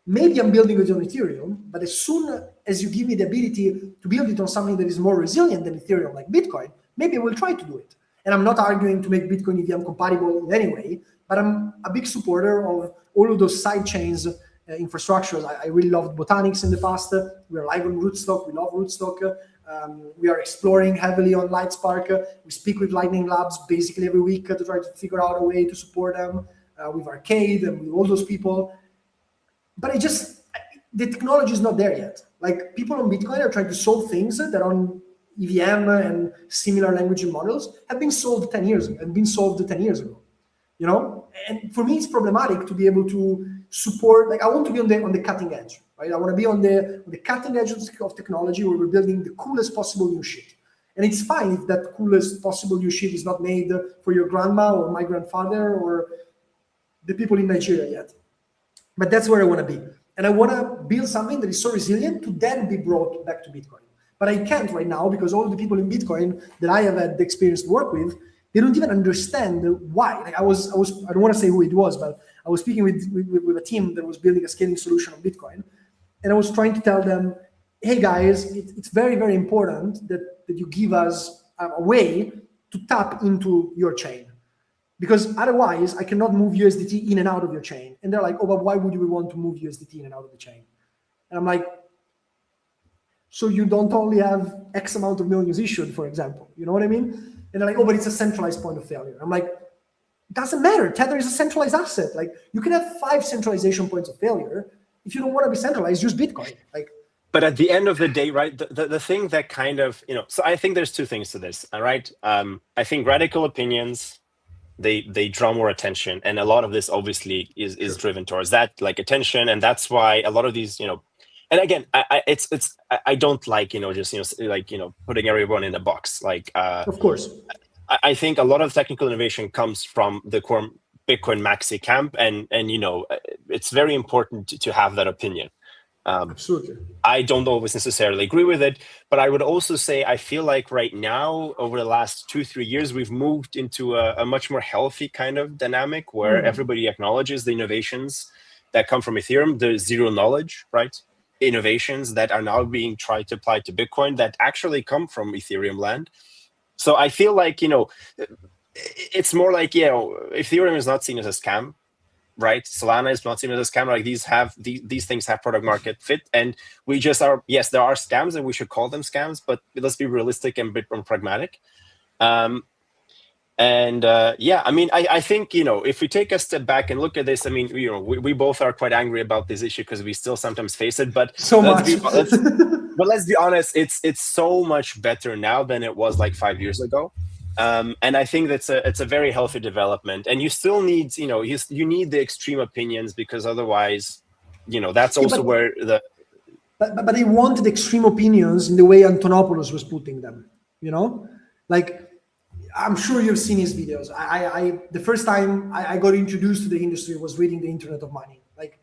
maybe I'm building it on Ethereum, but as soon as you give me the ability to build it on something that is more resilient than Ethereum, like Bitcoin, maybe I will try to do it. And I'm not arguing to make Bitcoin EVM compatible in any way, but I'm a big supporter of all of those side chains infrastructures. I really loved Botanics in the past. We're live on Rootstock. We love Rootstock. We are exploring heavily on Lightspark. We speak with Lightning Labs basically every week to try to figure out a way to support them with Arcade and with all those people. But the technology is not there yet. Like, people on Bitcoin are trying to solve things that on EVM and similar language models have been solved 10 years ago and been solved 10 years ago, you know? And for me, it's problematic to be able to support, like, I want to be on the cutting edge, right? I want to be on the cutting edge of technology where we're building the coolest possible new shit. And it's fine if that coolest possible new shit is not made for your grandma or my grandfather or the people in Nigeria yet. But that's where I want to be. And I want to build something that is so resilient to then be brought back to Bitcoin. But I can't right now because all the people in Bitcoin that I have had the experience to work with, they don't even understand why. Like, I don't want to say who it was, but I was speaking with a team that was building a scaling solution on Bitcoin. And I was trying to tell them, hey guys, it's very, very important that you give us a way to tap into your chain. Because otherwise, I cannot move USDT in and out of your chain. And they're like, oh, but why would we want to move USDT in and out of the chain? And I'm like, so you don't only have X amount of millions issued, for example. You know what I mean? And they're like, oh, but it's a centralized point of failure. I'm like, doesn't matter. Tether is a centralized asset. Like, you can have 5 centralization points of failure. If you don't want to be centralized, use Bitcoin. Like, but at the end of the day, right, the thing that kind of, you know, so I think there's 2 things to this, all right? I think radical opinions, they draw more attention. And a lot of this obviously is driven towards that, like, attention. And that's why a lot of these, you know, And again, I don't like, just, like, putting everyone in a box. Like, of course, I think a lot of technical innovation comes from the core Bitcoin maxi camp, and it's very important to have that opinion. Absolutely. I don't always necessarily agree with it, but I would also say I feel like right now, over the last 2-3 years, we've moved into a much more healthy kind of dynamic where everybody acknowledges the innovations that come from Ethereum, the zero knowledge, right? Innovations that are now being tried to apply to Bitcoin that actually come from Ethereum land. So I feel like, it's more like, Ethereum is not seen as a scam, right? Solana is not seen as a scam. Like these things have product market fit, and we just are. Yes, there are scams, and we should call them scams, but let's be realistic and a bit more pragmatic. I mean, I think, if we take a step back and look at this, I mean, we both are quite angry about this issue because we still sometimes face it, but so much. But let's be honest, it's so much better now than it was like 5 years ago. And I think it's a very healthy development. And you still need, you need the extreme opinions, because otherwise, that's also where the... But they wanted extreme opinions in the way Antonopoulos was putting them, Like, I'm sure you've seen his videos. The first time I got introduced to the industry was reading The Internet of Money. Like,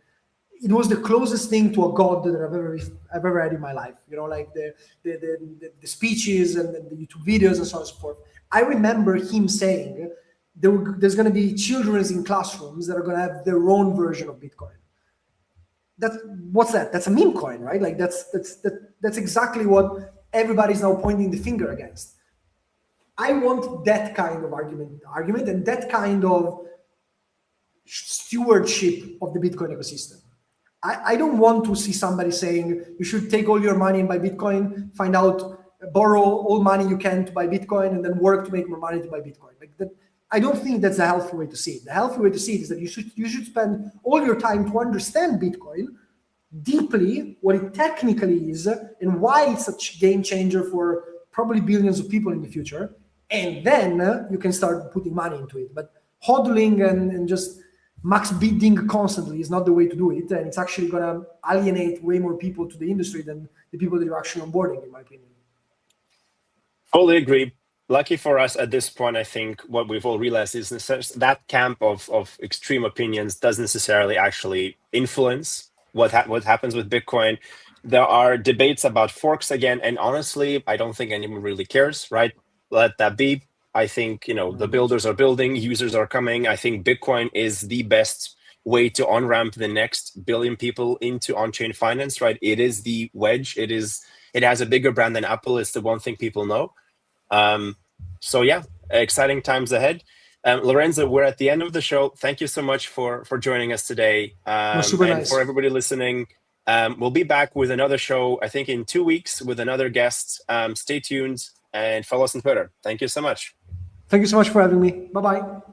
it was the closest thing to a god that I've ever had in my life. Like the speeches and the YouTube videos and so on and so forth. I remember him saying there's going to be children in classrooms that are going to have their own version of Bitcoin. What's that? That's a meme coin, right? Like that's exactly what everybody's now pointing the finger against. I want that kind of argument and that kind of stewardship of the Bitcoin ecosystem. I don't want to see somebody saying you should take all your money and buy Bitcoin, borrow all money you can to buy Bitcoin, and then work to make more money to buy Bitcoin. Like that, I don't think that's a healthy way to see it. The healthy way to see it is that you should spend all your time to understand Bitcoin deeply, what it technically is, and why it's such a game changer for probably billions of people in the future. And then you can start putting money into it. But hodling and just max bidding constantly is not the way to do it. And it's actually going to alienate way more people to the industry than the people that you're actually onboarding, in my opinion. Fully agree. Lucky for us at this point, I think what we've all realized is that camp of extreme opinions doesn't necessarily actually influence what happens with Bitcoin. There are debates about forks again, and honestly, I don't think anyone really cares, right? Let that be. I think, the builders are building, users are coming. I think Bitcoin is the best way to on-ramp the next billion people into on-chain finance, right? It is the wedge. It has a bigger brand than Apple. It's the one thing people know. So yeah, exciting times ahead. Lorenzo, we're at the end of the show. Thank you so much for joining us today. Super and nice. For everybody listening, we'll be back with another show, I think in 2 weeks, with another guest. Stay tuned and follow us on Twitter. Thank you so much. Thank you so much for having me. Bye-bye.